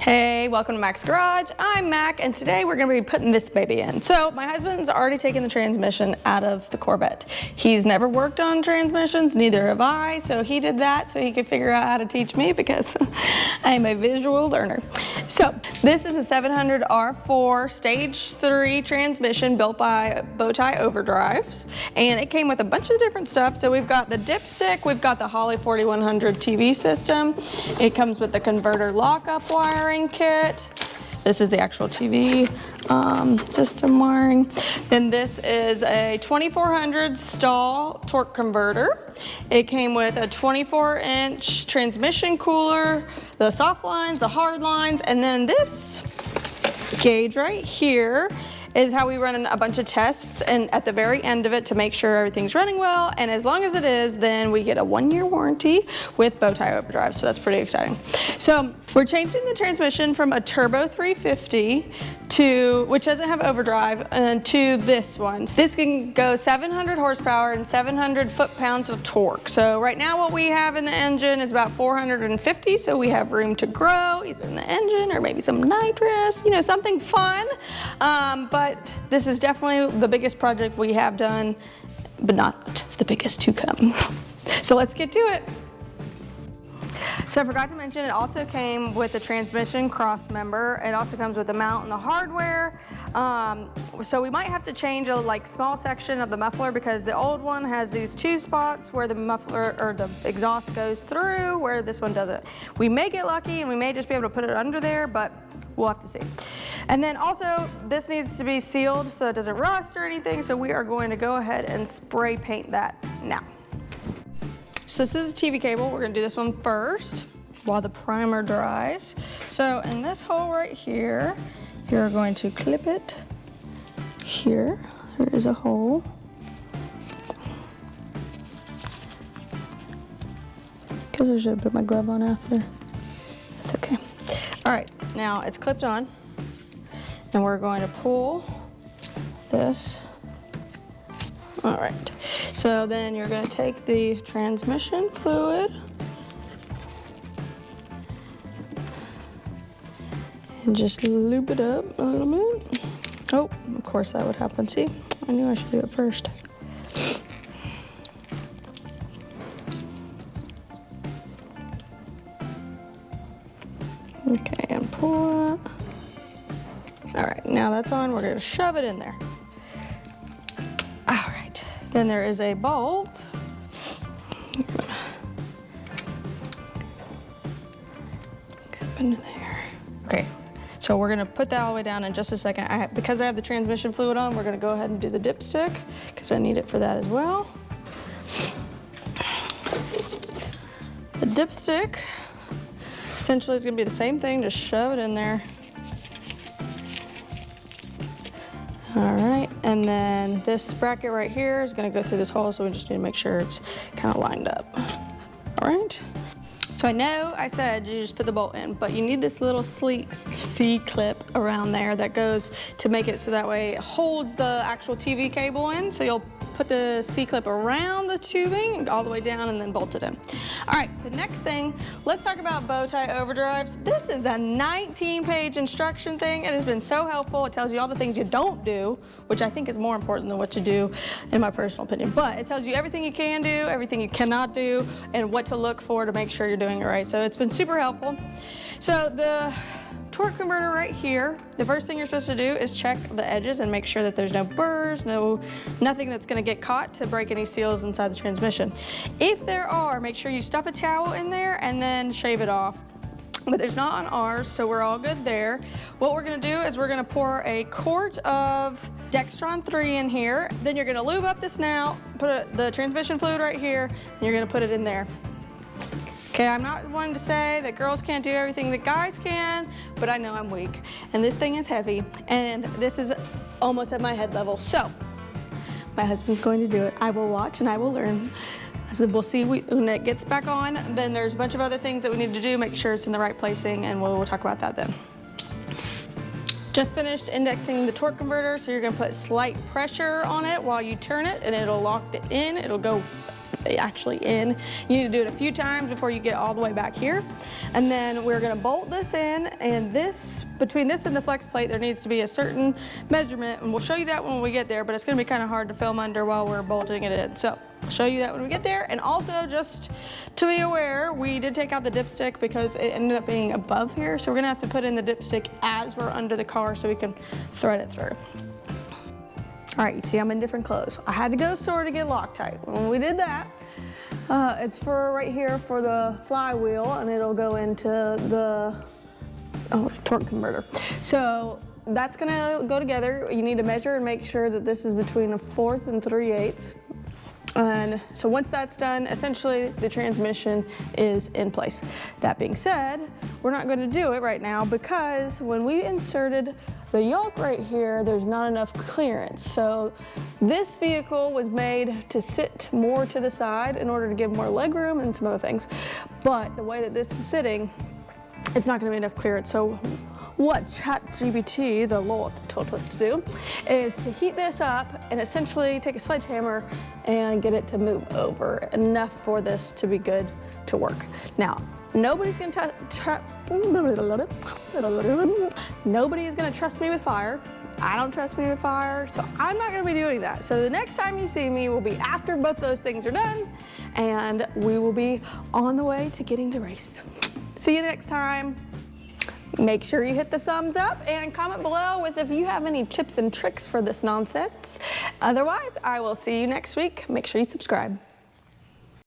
Hey, welcome to Mac's Garage. I'm Mac, and today we're gonna be putting this baby in. So my husband's already taken the transmission out of the Corvette. He's never worked on transmissions, neither have I, so he did that so he could figure out how to teach me because I'm a visual learner. So this is a 700 R4 Stage 3 transmission built by Bow Tie Overdrives, and it came with a bunch of different stuff. So we've got the dipstick, we've got the Holly 4100 TV system. It comes with the converter lockup wiring kit. This is the actual TV system wiring. Then this is a 2400 stall torque converter. It came with a 24-inch transmission cooler, the soft lines, the hard lines, and then this gauge right here is how we run a bunch of tests, and at the very end of it to make sure everything's running well, and as long as it is, then we get a 1-year warranty with Bow Tie Overdrive, so that's pretty exciting. So we're changing the transmission from a turbo 350 to, which doesn't have overdrive, to this one. This can go 700 horsepower and 700 foot-pounds of torque. So right now what we have in the engine is about 450, so we have room to grow, either in the engine or maybe some nitrous, you know, something fun. But this is definitely the biggest project we have done, but not the biggest to come. So let's get to it. So I forgot to mention, it also came with the transmission crossmember. It also comes with the mount and the hardware. So we might have to change a small section of the muffler because the old one has these 2 spots where the muffler or the exhaust goes through, where this one doesn't. We may get lucky and we may just be able to put it under there, but we'll have to see. And then also, this needs to be sealed so it doesn't rust or anything, so we are going to go ahead and spray paint that now. So this is a TV cable. We're gonna do this one first while the primer dries. So in this hole right here, you're going to clip it here. There is a hole. Because I should have put my glove on after. That's okay. All right, now it's clipped on, and we're going to pull this. All right, so then you're going to take the transmission fluid and just lube it up a little bit. Oh, of course that would happen. See, I knew I should do it first. Okay, and pull it. All right, now that's on, we're gonna shove it in there. All right, then there is a bolt. Up into there. Okay, so we're gonna put that all the way down in just a second. Because I have the transmission fluid on, we're gonna go ahead and do the dipstick because I need it for that as well. The dipstick essentially it's gonna be the same thing, just shove it in there. All right, and then this bracket right here is gonna go through this hole, so we just need to make sure it's kind of lined up. All right. So I know I said you just put the bolt in, but you need this little C-clip around there that goes to make it so that way it holds the actual TV cable in. So you'll put the C-clip around the tubing all the way down and then bolt it in. All right, so next thing, let's talk about Bow Tie Overdrives. This is a 19-page instruction thing. It has been so helpful. It tells you all the things you don't do, which I think is more important than what you do, in my personal opinion. But it tells you everything you can do, everything you cannot do, and what to look for to make sure you're doing it right. So it's been super helpful. So the torque converter right here, the first thing you're supposed to do is check the edges and make sure that there's no burrs, nothing that's gonna get caught to break any seals inside the transmission. If there are, make sure you stuff a towel in there and then shave it off. But there's not on ours, so we're all good there. What we're gonna do is we're gonna pour a quart of Dextron 3 in here. Then you're gonna lube up the snout, put the transmission fluid right here, and you're gonna put it in there. Okay, I'm not one to say that girls can't do everything that guys can, but I know I'm weak. And this thing is heavy, and this is almost at my head level. So, my husband's going to do it. I will watch and I will learn. So we'll see when it gets back on. Then there's a bunch of other things that we need to do, make sure it's in the right placing, and we'll talk about that then. Just finished indexing the torque converter, so you're gonna put slight pressure on it while you turn it, and it'll lock it in. It'll go actually in. You need to do it a few times before you get all the way back here. And then we're gonna bolt this in, and this, between this and the flex plate, there needs to be a certain measurement, and we'll show you that when we get there, but it's gonna be kind of hard to film under while we're bolting it in. So I'll show you that when we get there. And also, just to be aware, we did take out the dipstick because it ended up being above here. So we're gonna have to put in the dipstick as we're under the car so we can thread it through. All right, you see I'm in different clothes. I had to go to the store to get Loctite. When we did that, it's for right here for the flywheel, and it'll go into the torque converter. So that's gonna go together. You need to measure and make sure that this is between 1/4 and 3/8. And so once that's done, essentially the transmission is in place. That being said, we're not going to do it right now because when we inserted the yoke right here, there's not enough clearance. So this vehicle was made to sit more to the side in order to give more leg room and some other things. But the way that this is sitting, it's not going to be enough clearance. So what ChatGPT, the Lord, told us to do is to heat this up and essentially take a sledgehammer and get it to move over enough for this to be good to work. Now, nobody's gonna nobody is gonna trust me with fire. I don't trust me with fire, so I'm not gonna be doing that. So the next time you see me will be after both those things are done, and we will be on the way to getting to race. See you next time. Make sure you hit the thumbs up and comment below with if you have any tips and tricks for this nonsense. Otherwise, I will see you next week. Make sure you subscribe.